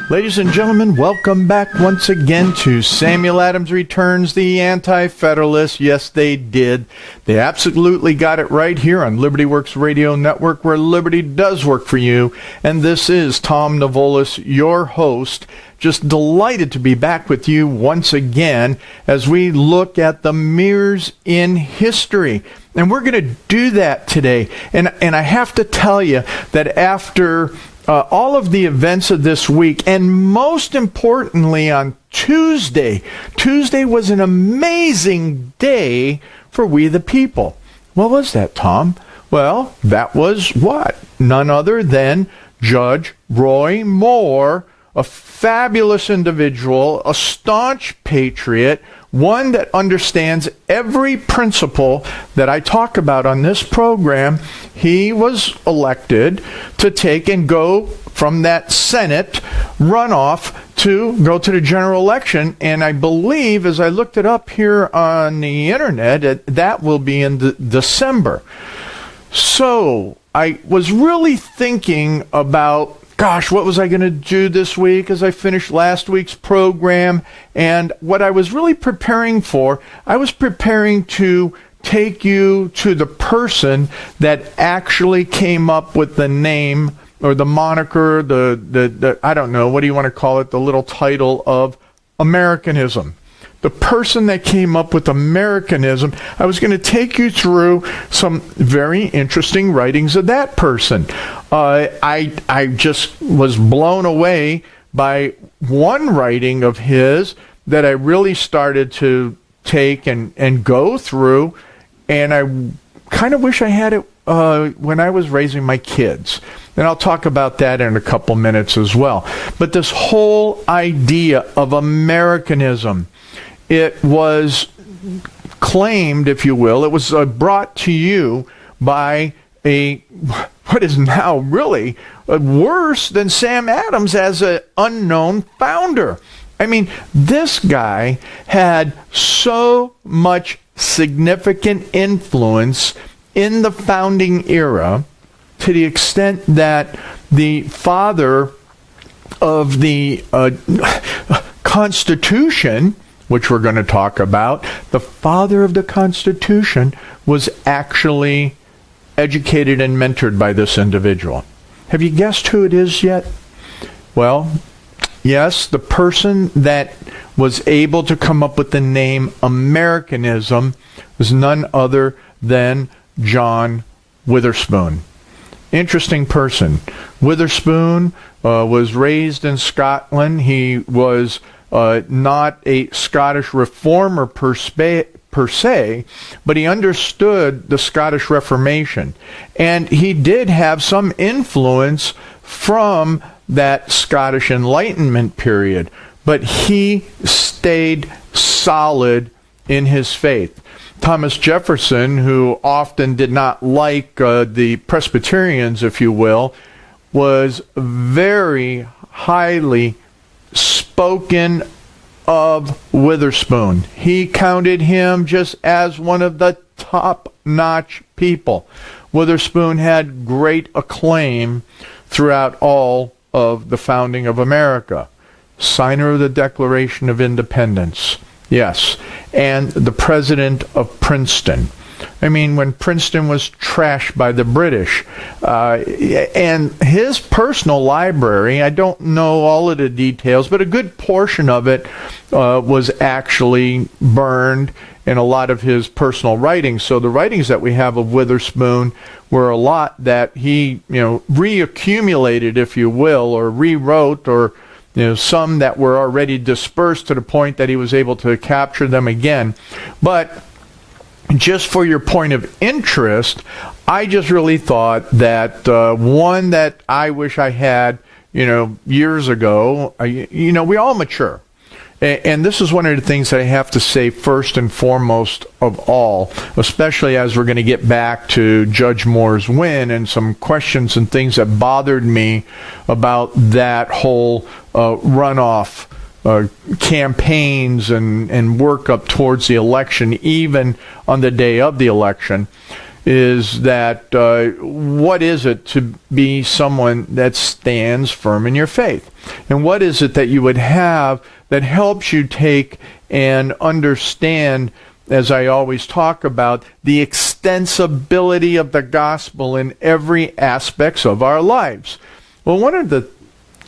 Ladies and gentlemen, welcome back once again to Samuel Adams Returns, the Anti-Federalists. Yes, they did. They absolutely got it right here on Liberty Works Radio Network, where liberty does work for you. And this is Tom Navolis, your host. Just delighted to be back with you once again as we look at the mirrors in history. And we're going to do that today. And I have to tell you that after all of the events of this week, and most importantly on Tuesday was an amazing day for we the people. What was that, Tom? Well, that was what? None other than Judge Roy Moore, a fabulous individual, a staunch patriot, one that understands every principle that I talk about on this program. He was elected to take and go from that Senate runoff to go to the general election. And I believe, as I looked it up here on the internet, that will be in December. So I was really thinking about, gosh, what was I going to do this week as I finished last week's program? And what I was really preparing for, I was preparing to take you to the person that actually came up with the name or the moniker, the I don't know, what do you want to call it, the little title of Americanism. The person that came up with Americanism. I was going to take you through some very interesting writings of that person. I just was blown away by one writing of his that I really started to take and go through, and I kind of wish I had it when I was raising my kids. And I'll talk about that in a couple minutes as well. But this whole idea of Americanism, it was claimed, if you will, it was brought to you by what is now really worse than Sam Adams as an unknown founder. I mean, this guy had so much significant influence in the founding era, to the extent that the father of the Constitution, which we're going to talk about, the father of the Constitution was actually educated and mentored by this individual. Have you guessed who it is yet? Well, yes, the person that was able to come up with the name Americanism was none other than John Witherspoon. Interesting person. Witherspoon was raised in Scotland. He was not a Scottish reformer per se, but he understood the Scottish Reformation. And he did have some influence from that Scottish Enlightenment period, but he stayed solid in his faith. Thomas Jefferson, who often did not like the Presbyterians, if you will, was very highly spoken of Witherspoon. He counted him just as one of the top-notch people. Witherspoon had great acclaim throughout all of the founding of America. Signer of the Declaration of Independence. Yes, and the president of Princeton. I mean, when Princeton was trashed by the British, and his personal library, I don't know all of the details, but a good portion of it was actually burned in a lot of his personal writings. So the writings that we have of Witherspoon were a lot that he, reaccumulated, if you will, or rewrote, or some that were already dispersed to the point that he was able to capture them again. But just for your point of interest, I just really thought that one that I wish I had, years ago, we all mature. And this is one of the things that I have to say first and foremost of all, especially as we're going to get back to Judge Moore's win and some questions and things that bothered me about that whole runoff campaigns and work up towards the election, even on the day of the election. is that what is it to be someone that stands firm in your faith? And what is it that you would have that helps you take and understand, as I always talk about, the extensibility of the gospel in every aspects of our lives? Well, one of the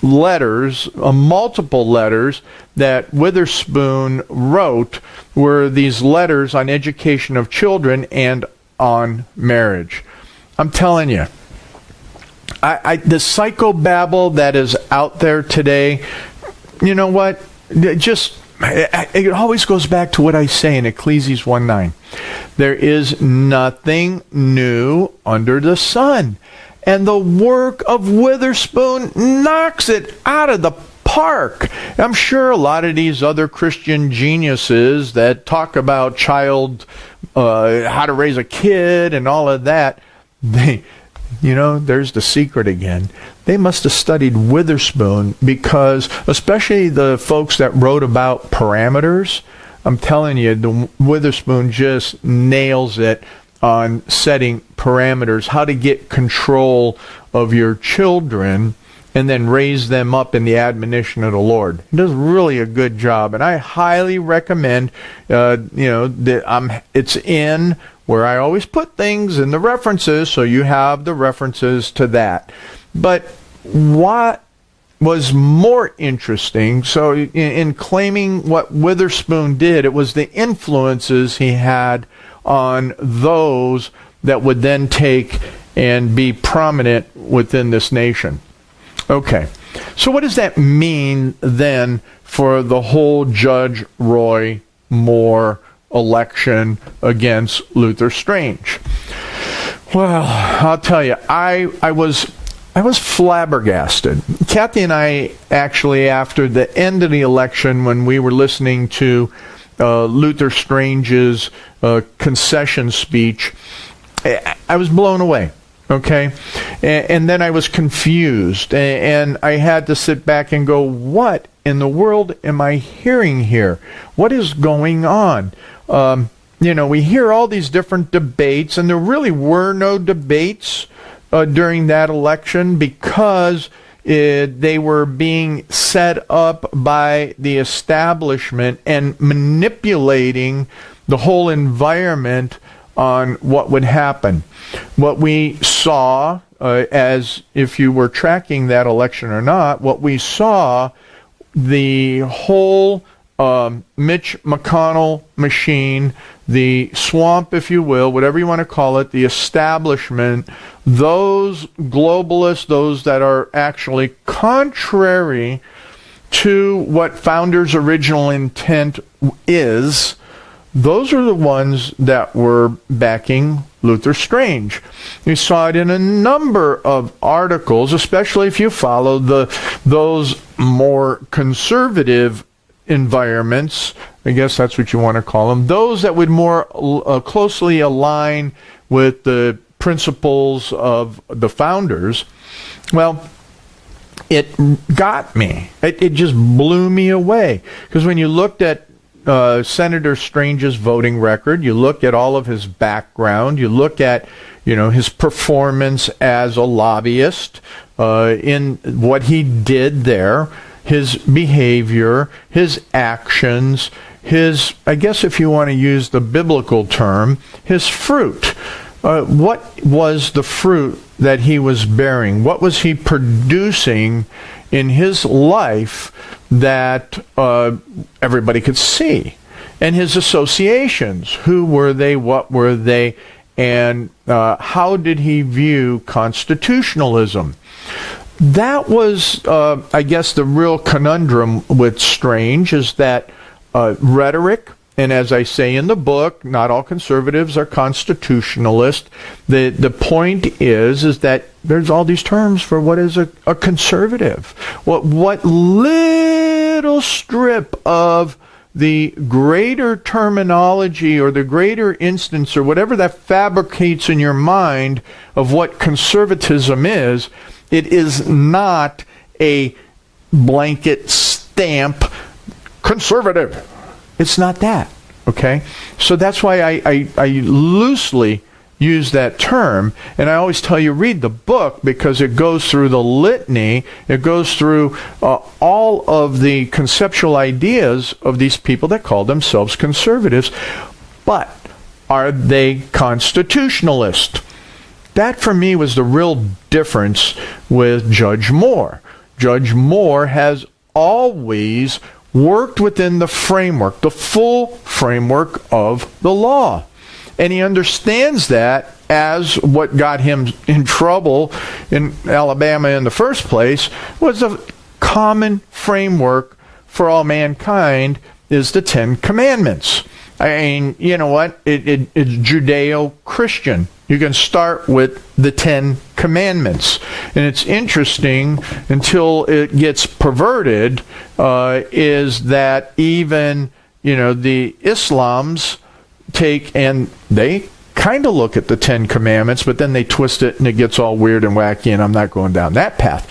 letters, multiple letters that Witherspoon wrote were these letters on education of children and on marriage. I'm telling you, the psychobabble that is out there today, you know what? It always goes back to what I say in Ecclesiastes 1:9. There is nothing new under the sun. And the work of Witherspoon knocks it out of the park. I'm sure a lot of these other Christian geniuses that talk about how to raise a kid and all of that, there's the secret again. They must have studied Witherspoon, because especially the folks that wrote about parameters, I'm telling you, the Witherspoon just nails it on setting parameters, how to get control of your children and then raise them up in the admonition of the Lord. He does really a good job, and I highly recommend, it's in where I always put things in the references, so you have the references to that. But what was more interesting, so in claiming what Witherspoon did, it was the influences he had on those that would then take and be prominent within this nation. Okay, so what does that mean then for the whole Judge Roy Moore election against Luther Strange? Well, I'll tell you, I was flabbergasted. Kathy and I actually, after the end of the election, when we were listening to Luther Strange's concession speech, I was blown away. Okay, and then I was confused, and I had to sit back and go, what in the world am I hearing here? What is going on? We hear all these different debates, and there really were no debates during that election, because they were being set up by the establishment and manipulating the whole environment on what would happen. What we saw, as if you were tracking that election or not, what we saw, the whole Mitch McConnell machine, the swamp, if you will, whatever you want to call it, the establishment, those globalists, those that are actually contrary to what founders' original intent is, those are the ones that were backing Luther Strange. You saw it in a number of articles, especially if you follow those more conservative environments, I guess that's what you want to call them, those that would more closely align with the principles of the founders. Well, it got me. It just blew me away. Because when you looked at Senator Strange's voting record, you look at all of his background, you look at his performance as a lobbyist, in what he did there, his behavior, his actions, his, I guess if you want to use the biblical term, his fruit. What was the fruit that he was bearing? What was he producing in his life that everybody could see? And his associations, who were they, what were they, and how did he view constitutionalism? That was, I guess, the real conundrum with Strange, is that rhetoric, and as I say in the book, not all conservatives are constitutionalists. The point is that there's all these terms for what is a conservative. What little strip of the greater terminology or the greater instance or whatever that fabricates in your mind of what conservatism is, it is not a blanket stamp conservative. It's not that, okay? So that's why I loosely use that term. And I always tell you, read the book, because it goes through the litany. It goes through all of the conceptual ideas of these people that call themselves conservatives. But are they constitutionalists? That, for me, was the real difference with Judge Moore. Judge Moore has always worked within the framework, the full framework of the law. And he understands that as what got him in trouble in Alabama in the first place was a common framework for all mankind is the Ten Commandments. I mean, you know what? It's Judeo-Christian. You can start with the Ten Commandments. And it's interesting, until it gets perverted, is that even, the Islams take and they kind of look at the Ten Commandments, but then they twist it and it gets all weird and wacky, and I'm not going down that path.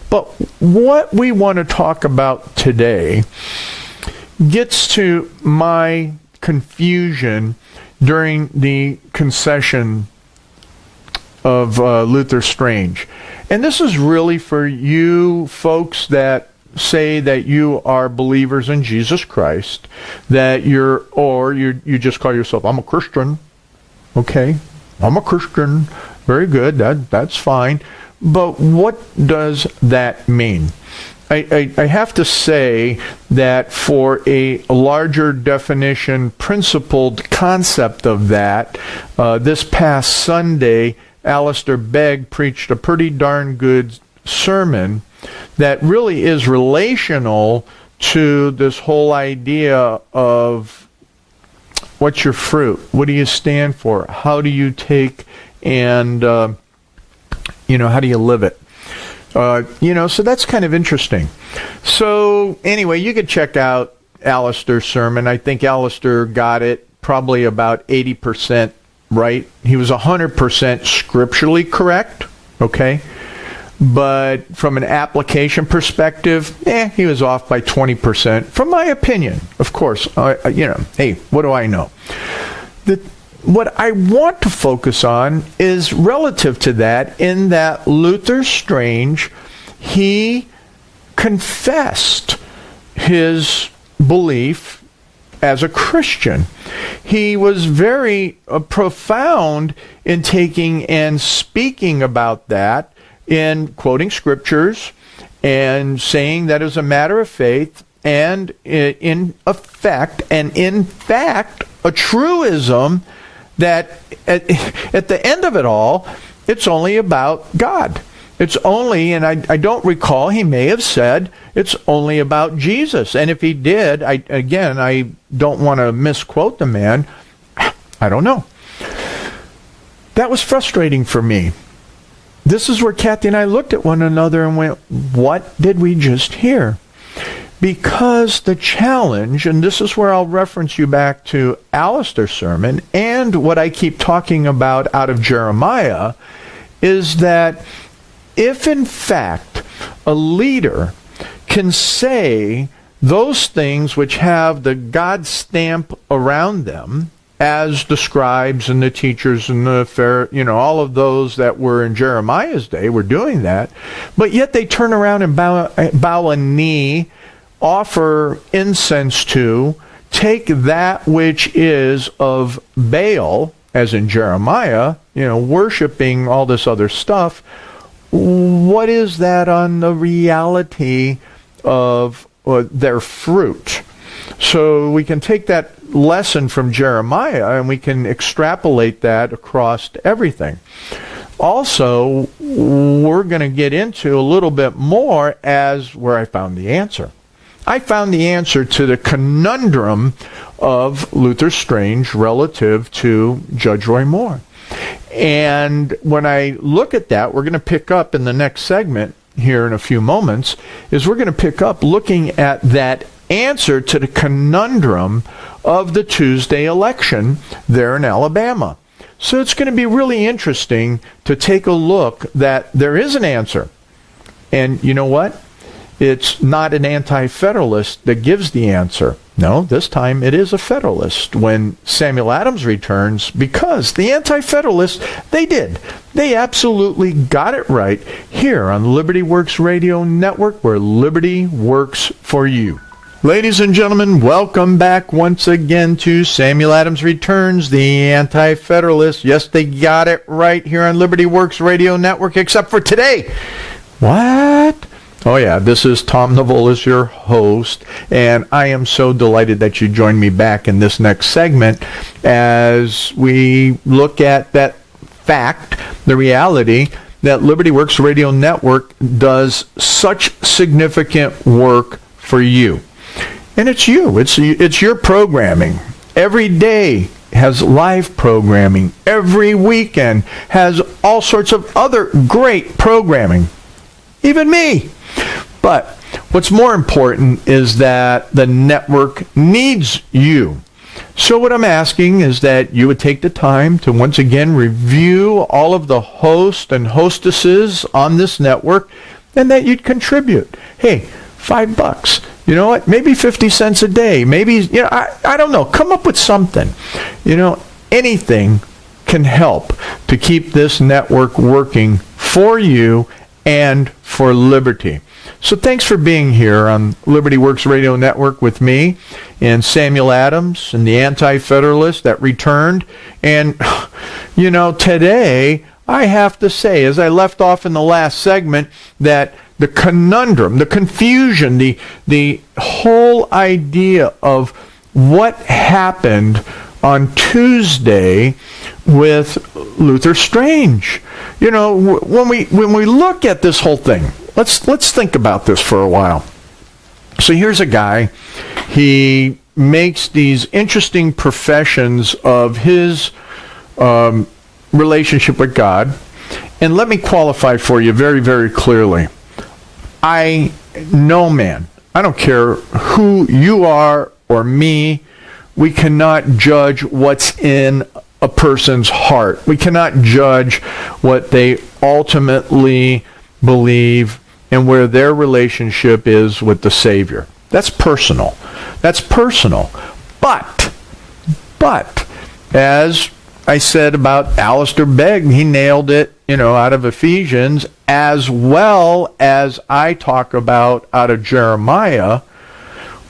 But what we want to talk about today gets to my confusion during the concession of Luther Strange. And this is really for you folks that say that you are believers in Jesus Christ, that you just call yourself, I'm a Christian. Okay, I'm a Christian. Very good. That's fine. But what does that mean? I have to say that for a larger definition, principled concept of that, this past Sunday, Alistair Begg preached a pretty darn good sermon that really is relational to this whole idea of what's your fruit? What do you stand for? How do you take and, how do you live it? So that's kind of interesting. So anyway, you could check out Alistair's sermon. I think Alistair got it probably about 80% right. He was 100% scripturally correct, okay? But from an application perspective, he was off by 20%, from my opinion. Of course, hey, what do I know? What I want to focus on is relative to that, in that Luther Strange, he confessed his belief as a Christian. He was very profound in taking and speaking about that, in quoting scriptures and saying that as a matter of faith and in fact, a truism that at the end of it all, it's only about God. It's only, and I don't recall, he may have said, it's only about Jesus. And if he did, I don't want to misquote the man. I don't know. That was frustrating for me. This is where Kathy and I looked at one another and went, what did we just hear? Because the challenge, and this is where I'll reference you back to Alistair's sermon and what I keep talking about out of Jeremiah, is that if in fact a leader can say those things which have the God stamp around them, as the scribes and the teachers and the all of those that were in Jeremiah's day were doing that, but yet they turn around and bow a knee, offer incense to, take that which is of Baal, as in Jeremiah, worshiping all this other stuff. What is that on the reality of their fruit? So we can take that lesson from Jeremiah and we can extrapolate that across to everything. Also, we're going to get into a little bit more as where I found the answer. I found the answer to the conundrum of Luther Strange relative to Judge Roy Moore. And when I look at that, we're going to pick up in the next segment here in a few moments, is we're going to pick up looking at that answer to the conundrum of the Tuesday election there in Alabama. So it's going to be really interesting to take a look that there is an answer. And you know what? it's not an anti-federalist that gives the answer. No, this time it is a federalist when Samuel Adams returns, because the anti-federalists, they absolutely got it right here on Liberty Works Radio Network, where liberty works for you. Ladies and gentlemen, welcome back once again to Samuel Adams Returns, the Anti-Federalist. Yes, they got it right here on Liberty Works Radio Network, except for today. What? Oh yeah, this is Tom Navolis, your host, and I am so delighted that you joined me back in this next segment as we look at that fact, the reality, that Liberty Works Radio Network does such significant work for you. And it's you. It's your programming. Every day has live programming. Every weekend has all sorts of other great programming. Even me. But what's more important is that the network needs you. So what I'm asking is that you would take the time to once again review all of the hosts and hostesses on this network, and that you'd contribute. Hey, $5. You know what? Maybe 50 cents a day. Maybe, I don't know. Come up with something. Anything can help to keep this network working for you and for liberty. So thanks for being here on Liberty Works Radio Network with me and Samuel Adams and the Anti-Federalist that returned. And, today I have to say, as I left off in the last segment, that the conundrum, the confusion, the whole idea of what happened on Tuesday with Luther Strange. When we look at this whole thing, let's think about this for a while. So here's a guy. He makes these interesting professions of his relationship with God. And let me qualify for you very, very clearly. No man, I don't care who you are or me, we cannot judge what's in a person's heart. We cannot judge what they ultimately believe and where their relationship is with the Savior. That's personal. But, as I said about Alistair Begg, he nailed it, out of Ephesians, as well as I talk about out of Jeremiah.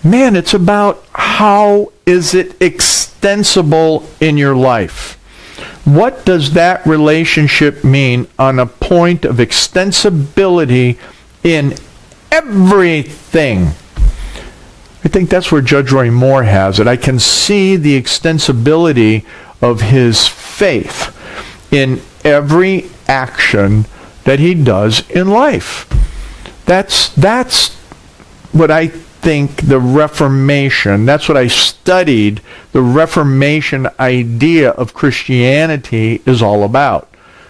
Man, it's about how is it extensible in your life? What does that relationship mean on a point of extensibility in everything? I think that's where Judge Roy Moore has it. I can see the extensibility of his faith in every action that he does in life. That's what I think the Reformation, that's what I studied, the Reformation idea of Christianity is all about.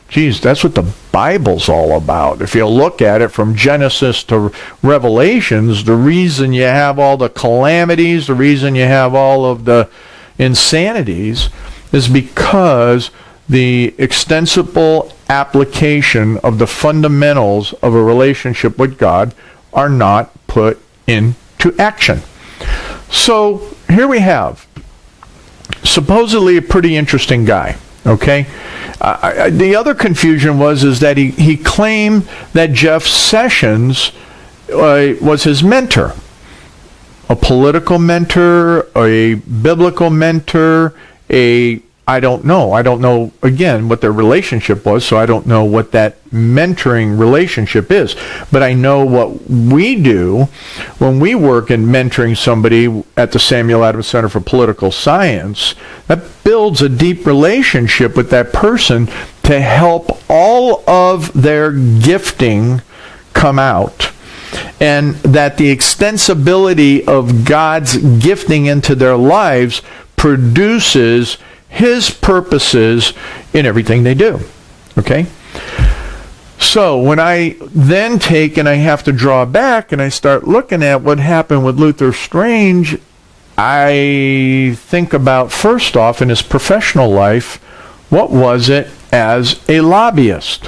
Geez, that's what the Bible's all about. If you look at it from Genesis to Revelations, the reason you have all the calamities, the reason you have all of the insanities is because the extensible application of the fundamentals of a relationship with God are not put into action. So here we have supposedly a pretty interesting guy. Okay, the other confusion is that he claimed that Jeff Sessions was his mentor, a political mentor, a biblical mentor, I don't know again what their relationship was, so I don't know what that mentoring relationship is. But I know what we do when we work in mentoring somebody at the Samuel Adams Center for Political Science. That builds a deep relationship with that person to help all of their gifting come out, and that the extensibility of God's gifting into their lives produces His purposes in everything they do. Okay? So when I then take and I have to draw back and I start looking at what happened with Luther Strange, I think about, first off, in his professional life, what was it as a lobbyist?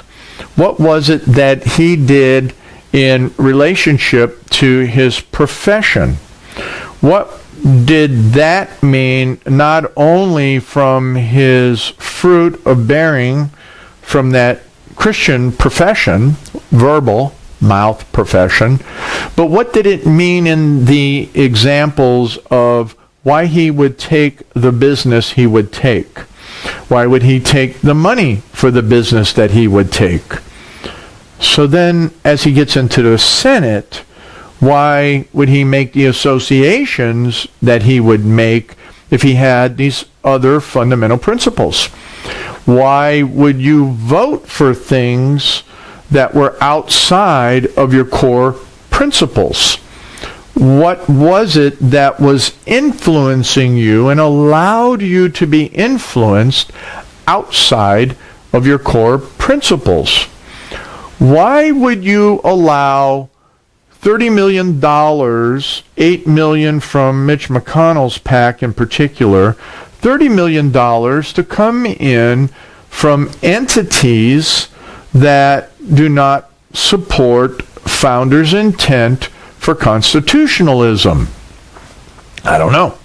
What was it that he did in relationship to his profession. What did that mean, not only from his fruit of bearing from that Christian profession, verbal, mouth profession, but what did it mean in the examples of why he would take the business he would take? Why would he take the money for the business that he would take? So then, as he gets into the Senate, why would he make the associations that he would make if he had these other fundamental principles? Why would you vote for things that were outside of your core principles? What was it that was influencing you and allowed you to be influenced outside of your core principles? Why would you allow $30 million, $8 million from Mitch McConnell's PAC in particular, $30 million to come in from entities that do not support founders' intent for constitutionalism? I don't know.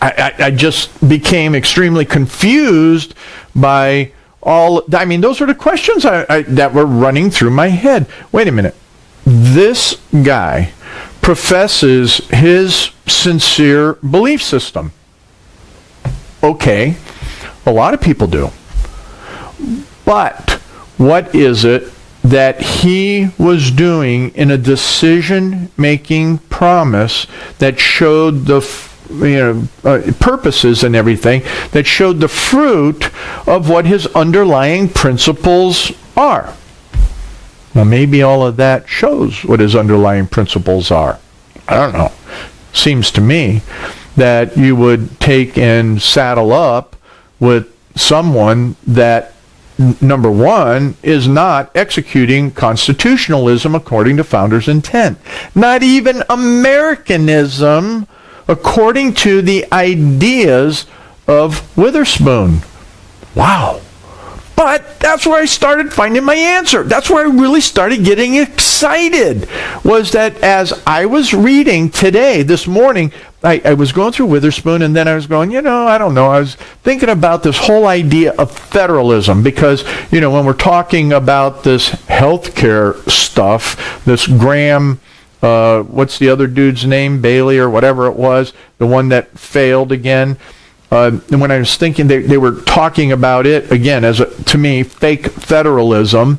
I just became extremely confused by all. I mean, those were the questions that were running through my head. Wait a minute. This guy professes his sincere belief system. Okay, a lot of people do. But what is it that he was doing in a decision-making promise that showed the purposes and everything, that showed the fruit of what his underlying principles are? Well, maybe all of that shows what his underlying principles are. I don't know. Seems to me that you would take and saddle up with someone that, number one, is not executing constitutionalism according to founders' intent. Not even Americanism according to the ideas of Witherspoon. Wow. But that's where I started finding my answer. That's where I really started getting excited, was that as I was reading today, this morning, I was going through Witherspoon, and then I was going, I don't know. I was thinking about this whole idea of federalism, because, when we're talking about this healthcare stuff, this Graham, what's the other dude's name, Bailey or whatever it was, the one that failed again. And when I was thinking, they were talking about it, again, as, to me, fake federalism,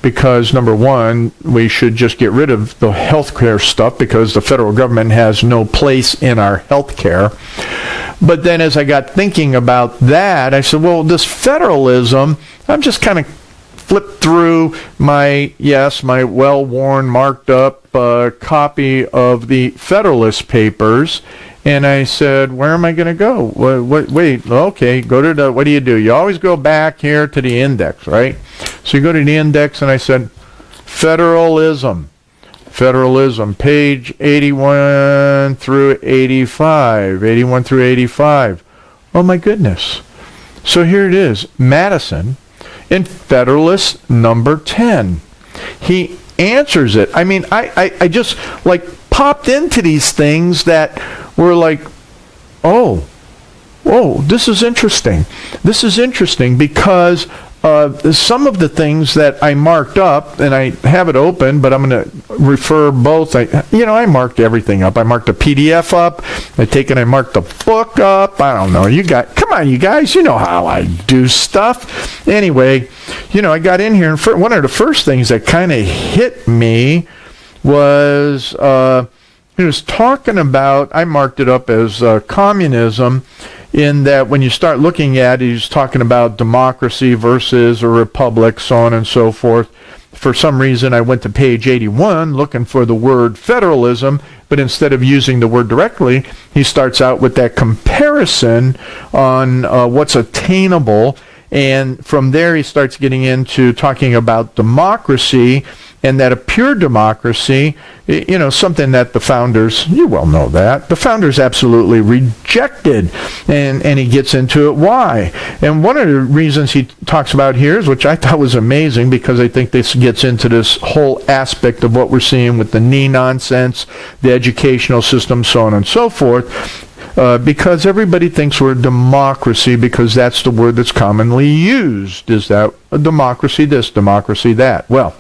because, number one, we should just get rid of the healthcare stuff because the federal government has no place in our healthcare. But then as I got thinking about that, I said, well, this federalism, I'm just kind of flipped through my well-worn, marked-up copy of the Federalist Papers, and I said, where am I going to go? Wait, okay, go to what do? You always go back here to the index, right? So you go to the index, and I said, Federalism, page 81 through 85. Oh, my goodness. So here it is, Madison, in Federalist number 10. He answers it. I mean, I just, popped into these things that were like, oh, this is interesting. This is interesting because some of the things that I marked up, and I have it open, but I'm going to refer both. I marked everything up. I marked the PDF up. I marked the book up. I don't know. Come on, you guys. You know how I do stuff. Anyway, I got in here, and one of the first things that kind of hit me was he was talking about, I marked it up as communism, in that when you start looking at it, he's talking about democracy versus a republic, so on and so forth. For some reason, I went to page 81 looking for the word federalism, but instead of using the word directly, he starts out with that comparison on what's attainable. And from there, he starts getting into talking about democracy and that a pure democracy, something that the founders, you well know that, the founders absolutely rejected, and he gets into it why. And one of the reasons he talks about here is, which I thought was amazing, because I think this gets into this whole aspect of what we're seeing with the knee nonsense, the educational system, so on and so forth, because everybody thinks we're a democracy because that's the word that's commonly used. Is that a democracy this, democracy that? Well,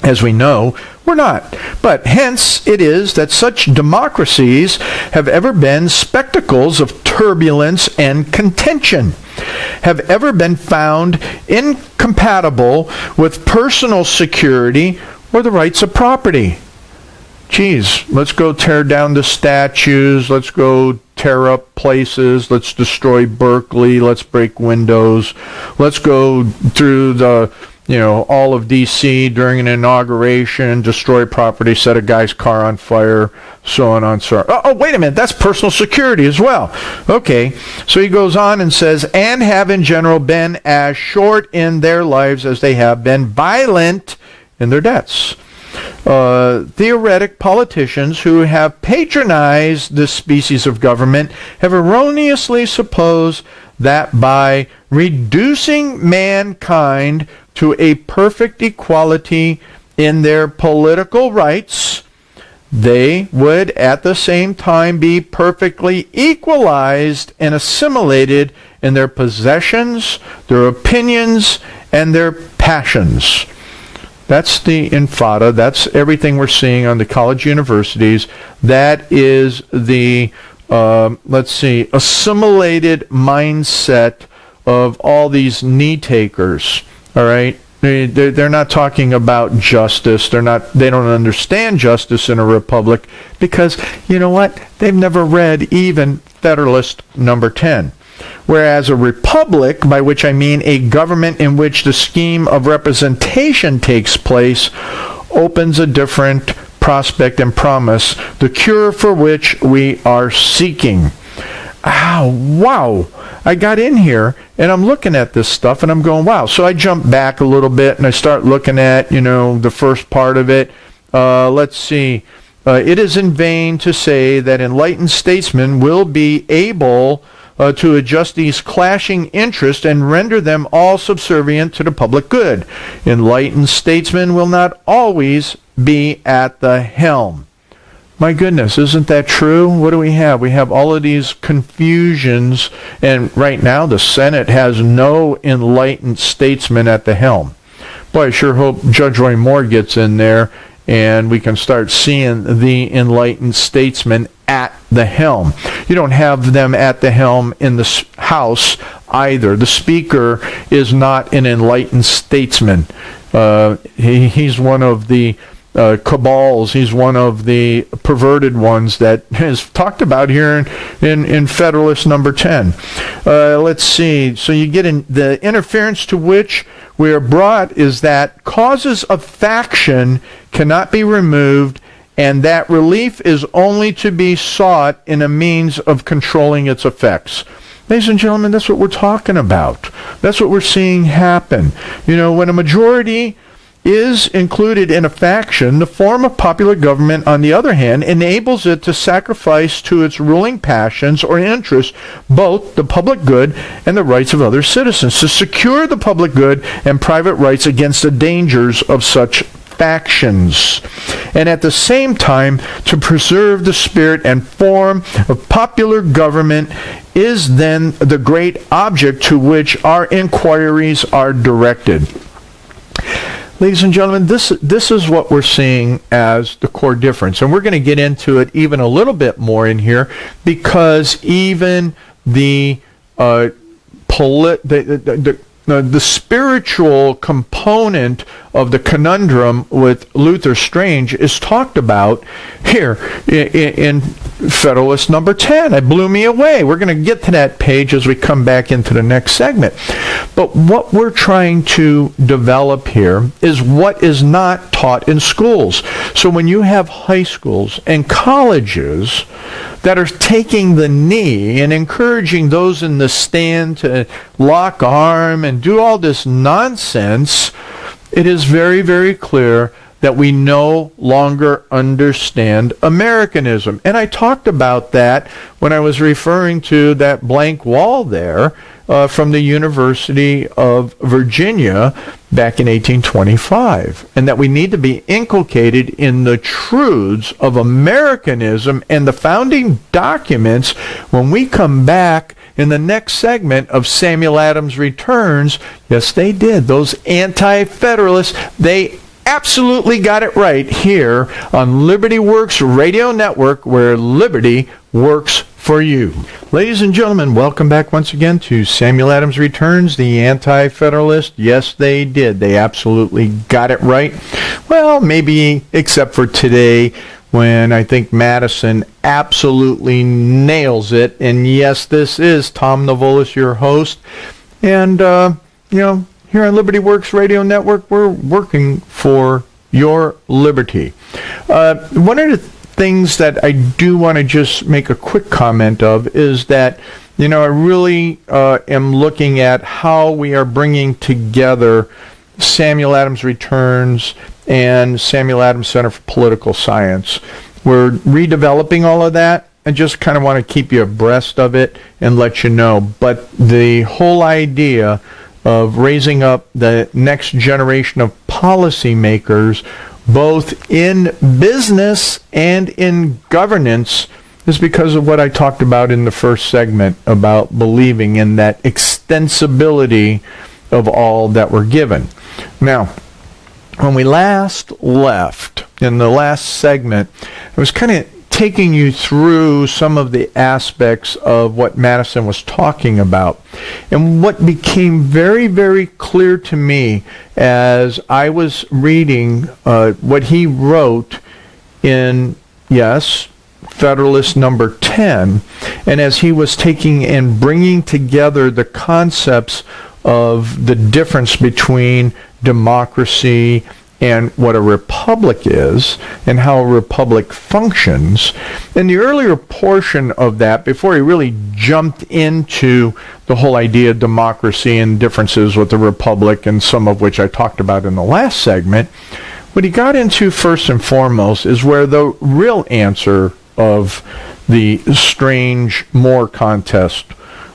as we know, we're not. But hence it is that such democracies have ever been spectacles of turbulence and contention, have ever been found incompatible with personal security or the rights of property. Geez, let's go tear down the statues, let's go tear up places, let's destroy Berkeley, let's break windows, let's go through the, all of D.C. during an inauguration, destroy property, set a guy's car on fire, so on and so on. Oh, wait a minute, that's personal security as well. Okay, so he goes on and says, and have in general been as short in their lives as they have been violent in their deaths. Theoretic politicians who have patronized this species of government have erroneously supposed that by reducing mankind to a perfect equality in their political rights, they would at the same time be perfectly equalized and assimilated in their possessions, their opinions, and their passions. That's the infada. That's everything we're seeing on the college universities. That is the, assimilated mindset of all these knee takers. All right? They're not talking about justice. They don't understand justice in a republic because, you know what? They've never read even Federalist number 10. Whereas a republic, by which I mean a government in which the scheme of representation takes place, opens a different prospect and promise, the cure for which we are seeking. Wow. I got in here and I'm looking at this stuff and I'm going, wow. So I jump back a little bit and I start looking at, the first part of it. Let's see. It is in vain to say that enlightened statesmen will be able to adjust these clashing interests and render them all subservient to the public good. Enlightened statesmen will not always be at the helm. My goodness, isn't that true? What do we have? We have all of these confusions, and right now the Senate has no enlightened statesman at the helm. Boy, I sure hope Judge Roy Moore gets in there and we can start seeing the enlightened statesmen at the helm. You don't have them at the helm in the House either. The Speaker is not an enlightened statesman. He's one of the cabals. He's one of the perverted ones that is talked about here in Federalist number 10. Let's see. So you get in the interference to which we are brought is that causes of faction cannot be removed, and that relief is only to be sought in a means of controlling its effects. Ladies and gentlemen, that's what we're talking about. That's what we're seeing happen. When a majority is included in a faction, the form of popular government, on the other hand, enables it to sacrifice to its ruling passions or interests both the public good and the rights of other citizens, to secure the public good and private rights against the dangers of such factions, and at the same time to preserve the spirit and form of popular government is then the great object to which our inquiries are directed. Ladies and gentlemen, this is what we're seeing as the core difference. And we're going to get into it even a little bit more in here, because even the spiritual component of the conundrum with Luther Strange is talked about here in Federalist number 10. It blew me away. We're going to get to that page as we come back into the next segment. But what we're trying to develop here is what is not taught in schools. So when you have high schools and colleges that are taking the knee and encouraging those in the stand to lock arm and do all this nonsense, it is very, very clear that we no longer understand Americanism. And I talked about that when I was referring to that blank wall there from the University of Virginia back in 1825, and that we need to be inculcated in the truths of Americanism and the founding documents when we come back in the next segment of Samuel Adams Returns. Yes, they did. Those anti-federalists, they absolutely got it right here on Liberty Works Radio Network, where liberty works for you. Ladies and gentlemen, welcome back once again to Samuel Adams Returns, the Anti-Federalist. Yes, they did. They absolutely got it right. Well, maybe except for today, when I think Madison absolutely nails it. And yes, this is Tom Novolis, your host. And, here on Liberty Works Radio Network, we're working for your liberty. One of the things that I do want to just make a quick comment of is that, I really am looking at how we are bringing together Samuel Adams Returns and Samuel Adams Center for Political Science. We're redeveloping all of that. I just kind of want to keep you abreast of it and let you know. But the whole idea of raising up the next generation of policymakers, both in business and in governance, is because of what I talked about in the first segment about believing in that extensibility of all that we're given. Now, when we last left, in the last segment, I was kind of taking you through some of the aspects of what Madison was talking about. And what became very, very clear to me as I was reading what he wrote in, yes, Federalist number 10, and as he was taking and bringing together the concepts of the difference between democracy and what a republic is, and how a republic functions. In the earlier portion of that, before he really jumped into the whole idea of democracy and differences with the republic, and some of which I talked about in the last segment, what he got into first and foremost is where the real answer of the strange more contest,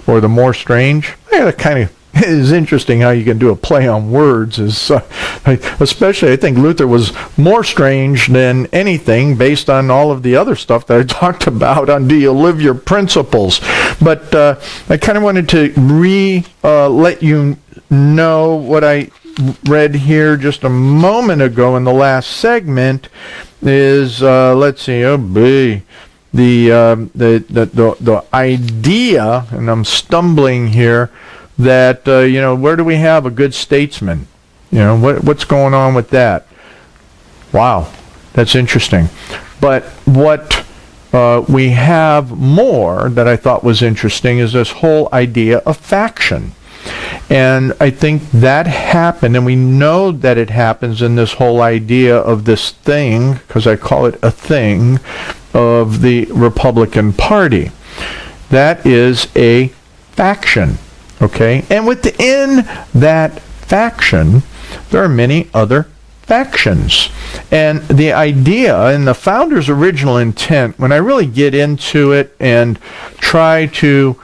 or the more strange, it is interesting how you can do a play on words. Especially, I think Luther was more strange than anything based on all of the other stuff that I talked about on Do You Live Your Principles. But I kind of wanted to let you know what I read here just a moment ago in the last segment is, let's see, the idea, and I'm stumbling here, that, where do we have a good statesman? What's going on with that? Wow, that's interesting. But what we have more that I thought was interesting is this whole idea of faction. And I think that happened, and we know that it happens in this whole idea of this thing, because I call it a thing, of the Republican Party. That is a faction. Okay, and within that faction, there are many other factions. And the idea and the founder's original intent, when I really get into it and try to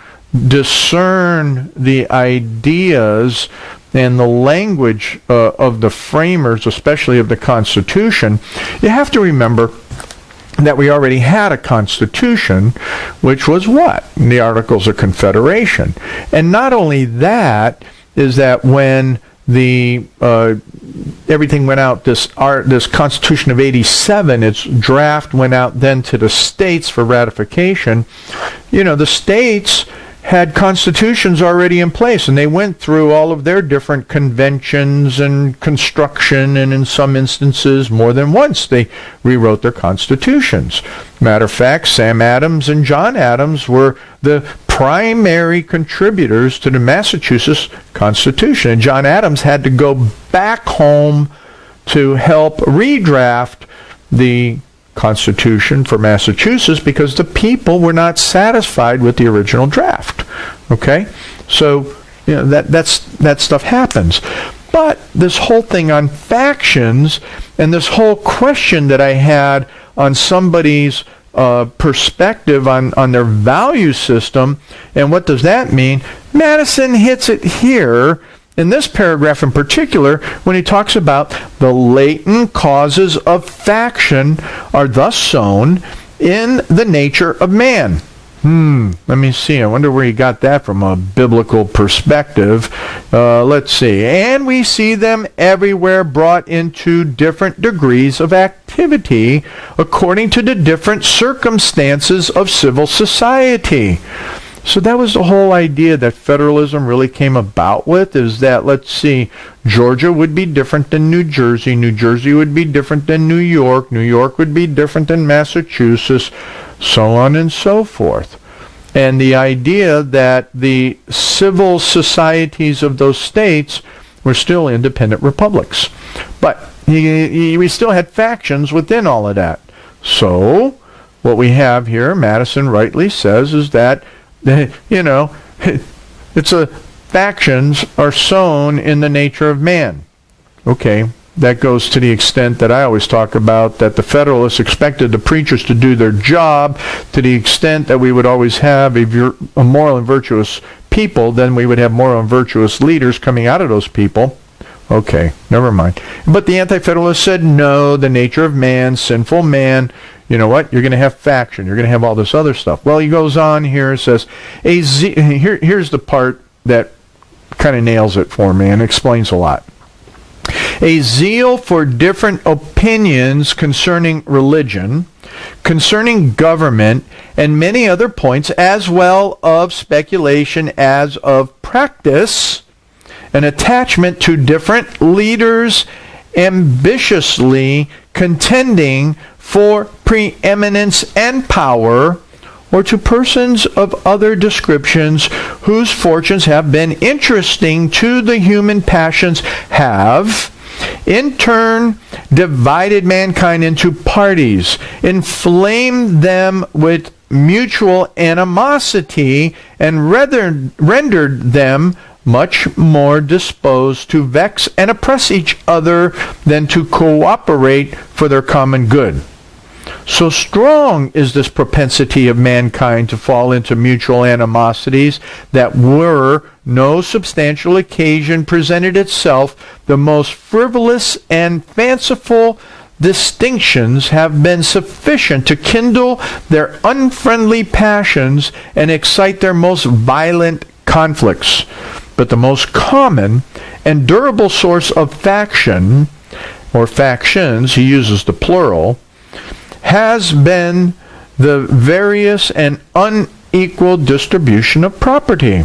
discern the ideas and the language of the framers, especially of the Constitution, you have to remember that we already had a constitution, which was what? The Articles of Confederation. And not only that, is that when the everything went out, this Constitution of 87, its draft went out then to the states for ratification. The states had constitutions already in place, and they went through all of their different conventions and construction, and in some instances, more than once, they rewrote their constitutions. Matter of fact, Sam Adams and John Adams were the primary contributors to the Massachusetts Constitution, and John Adams had to go back home to help redraft the Constitution for Massachusetts because the people were not satisfied with the original draft. Okay, so that stuff happens. But this whole thing on factions and this whole question that I had on somebody's perspective on their value system, and what does that mean? Madison hits it here in this paragraph in particular when he talks about the latent causes of faction are thus sown in the nature of man. Let me see. I wonder where he got that from a biblical perspective. Let's see. And we see them everywhere brought into different degrees of activity according to the different circumstances of civil society. So that was the whole idea that federalism really came about with, is that, let's see, Georgia would be different than New Jersey. New Jersey would be different than New York. New York would be different than Massachusetts, so on and so forth. And the idea that the civil societies of those states were still independent republics. But we still had factions within all of that. So what we have here, Madison rightly says, is that factions are sown in the nature of man. Okay, that goes to the extent that I always talk about, that the Federalists expected the preachers to do their job to the extent that we would always have a moral and virtuous people, then we would have moral and virtuous leaders coming out of those people. Okay, never mind. But the Anti-Federalists said, no, the nature of man, sinful man, you know what? You're going to have faction. You're going to have all this other stuff. Well, he goes on here and says, here's the part that kind of nails it for me and explains a lot. A zeal for different opinions concerning religion, concerning government, and many other points, as well of speculation as of practice, an attachment to different leaders ambitiously contending for preeminence and power, or to persons of other descriptions whose fortunes have been interesting to the human passions, have in turn divided mankind into parties, inflamed them with mutual animosity, and rendered them much more disposed to vex and oppress each other than to cooperate for their common good. So strong is this propensity of mankind to fall into mutual animosities that were no substantial occasion presented itself, the most frivolous and fanciful distinctions have been sufficient to kindle their unfriendly passions and excite their most violent conflicts. But the most common and durable source of faction, or factions, he uses the plural, has been the various and unequal distribution of property.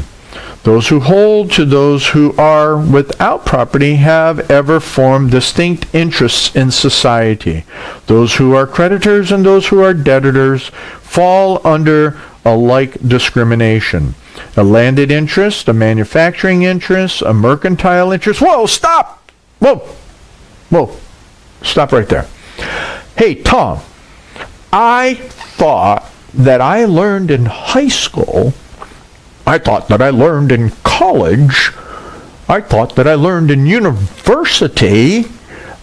Those who hold to those who are without property have ever formed distinct interests in society. Those who are creditors and those who are debtors fall under a like discrimination. A landed interest, a manufacturing interest, a mercantile interest. Whoa, stop! Whoa, stop right there. Hey, Tom, I thought that I learned in high school, I thought that I learned in college, I thought that I learned in university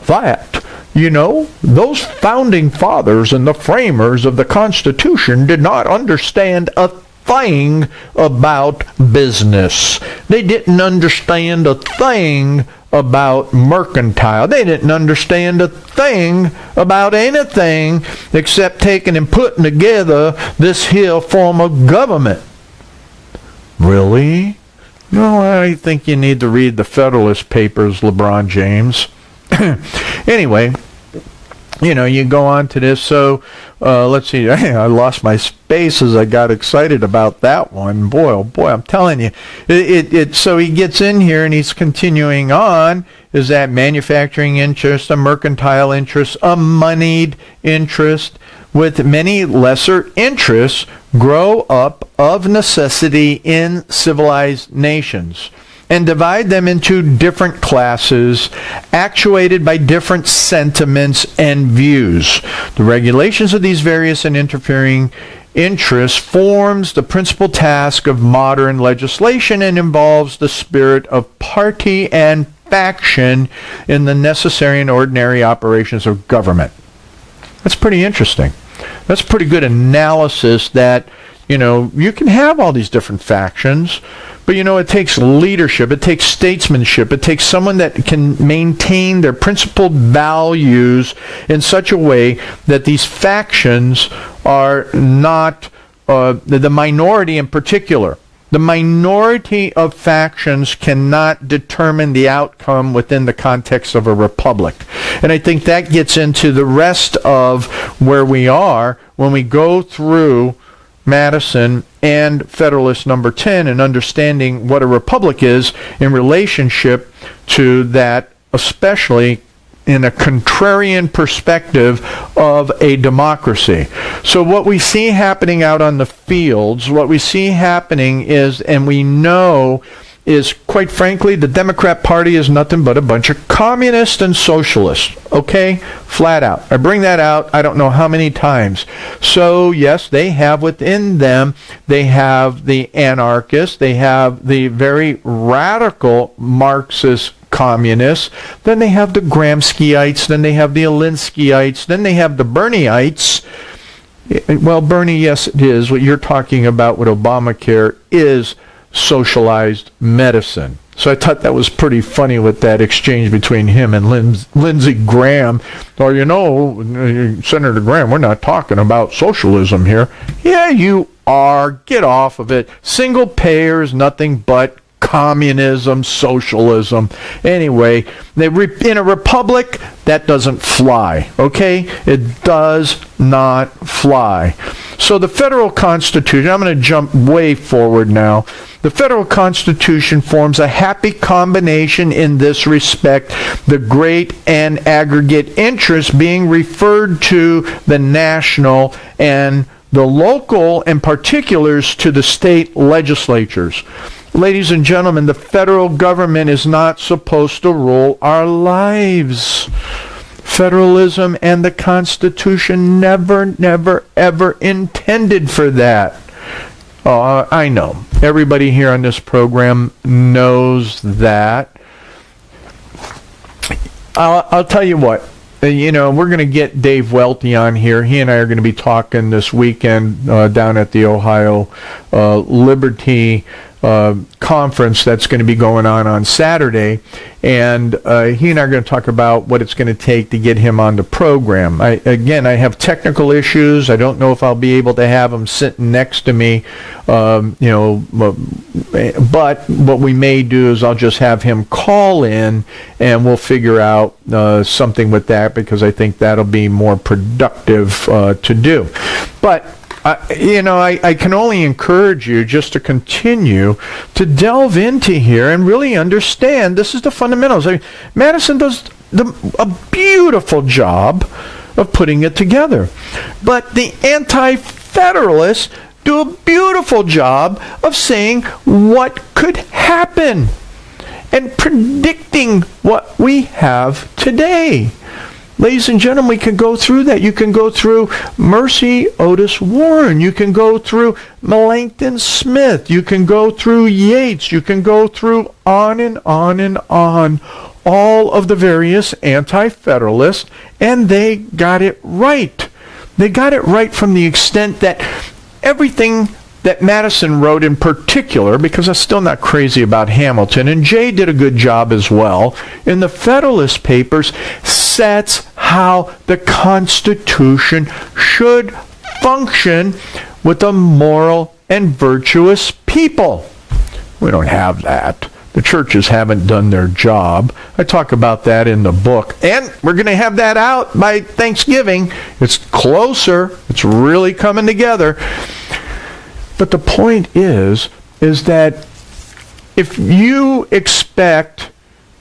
that, those founding fathers and the framers of the Constitution did not understand a thing about business. They didn't understand a thing about mercantile. They didn't understand a thing about anything except taking and putting together this here form of government. Really? No, I think you need to read the Federalist Papers, LeBron James. Anyway, you go on to this. So let's see. I lost my space as I got excited about that one. Boy, oh boy, I'm telling you. So he gets in here and he's continuing on. Is that manufacturing interest, a mercantile interest, a moneyed interest, with many lesser interests, grow up of necessity in civilized nations, and divide them into different classes, actuated by different sentiments and views. The regulations of these various and interfering interests forms the principal task of modern legislation and involves the spirit of party and faction in the necessary and ordinary operations of government. That's pretty interesting. That's pretty good analysis that, you can have all these different factions, but it takes leadership, it takes statesmanship, it takes someone that can maintain their principled values in such a way that these factions are not the minority in particular. The minority of factions cannot determine the outcome within the context of a republic. And I think that gets into the rest of where we are when we go through Madison and Federalist number 10 and understanding what a republic is in relationship to that, especially in a contrarian perspective of a democracy. So what we see happening out on the fields, what we see happening is, and we know, is quite frankly, the Democrat Party is nothing but a bunch of communists and socialists. Okay? Flat out. I bring that out I don't know how many times. So yes, they have within them, they have the anarchists, they have the very radical Marxist communists, then they have the Gramscyites, then they have the Alinskyites, then they have the Bernieites. Well, Bernie, yes, it is. What you're talking about with Obamacare is socialized medicine. So I thought that was pretty funny with that exchange between him and Lindsey Graham. Or, Senator Graham, we're not talking about socialism here. Yeah, you are. Get off of it. Single payer is nothing but communism, socialism. Anyway, in a republic, that doesn't fly, okay? It does not fly. So the federal Constitution, I'm going to jump way forward now. The federal Constitution forms a happy combination in this respect, the great and aggregate interest being referred to the national and the local, and particulars to the state legislatures. Ladies and gentlemen, the federal government is not supposed to rule our lives. Federalism and the Constitution never, ever intended for that. Oh, I know. Everybody here on this program knows that. I'll tell you what. We're going to get Dave Welty on here. He and I are going to be talking this weekend down at the Ohio Liberty conference that's going to be going on Saturday, and he and I are going to talk about what it's going to take to get him on the program. I have technical issues. I don't know if I'll be able to have him sitting next to me, but what we may do is I'll just have him call in, and we'll figure out something with that, because I think that'll be more productive to do. But I can only encourage you just to continue to delve into here and really understand this is the fundamentals. Madison does a beautiful job of putting it together. But the Anti-Federalists do a beautiful job of saying what could happen and predicting what we have today. Ladies and gentlemen, we can go through that. You can go through Mercy Otis Warren. You can go through Melancthon Smith. You can go through Yates. You can go through on and on and on. All of the various Anti-Federalists, and they got it right. They got it right from the extent that everything that Madison wrote in particular, because I'm still not crazy about Hamilton, and Jay did a good job as well, in the Federalist Papers, sets how the Constitution should function with a moral and virtuous people. We don't have that. The churches haven't done their job. I talk about that in the book. And we're going to have that out by Thanksgiving. It's closer. It's really coming together. But the point is that if you expect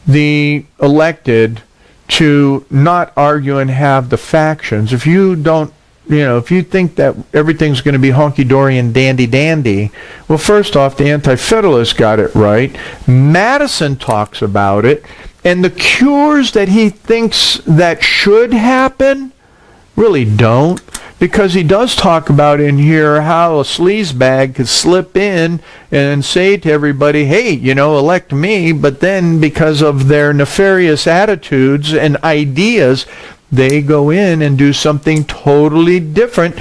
the elected to not argue and have the factions, if you don't, if you think that everything's going to be honky-dory and dandy-dandy, well, first off, the Anti-Federalists got it right. Madison talks about it, and the cures that he thinks that should happen really don't. because he does talk about in here how a sleazebag could slip in and say to everybody, hey, elect me, but then because of their nefarious attitudes and ideas, they go in and do something totally different.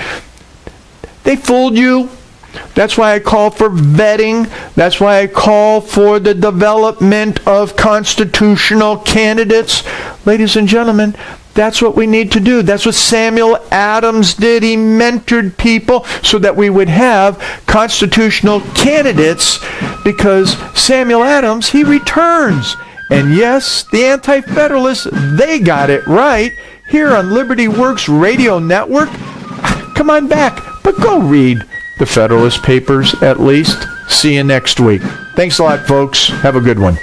They fooled you. That's why I call for vetting. That's why I call for the development of constitutional candidates. Ladies and gentlemen, that's what we need to do. That's what Samuel Adams did. He mentored people so that we would have constitutional candidates, because Samuel Adams, he returns. And yes, the Anti-Federalists, they got it right here on Liberty Works Radio Network. Come on back, but go read the Federalist Papers at least. See you next week. Thanks a lot, folks. Have a good one.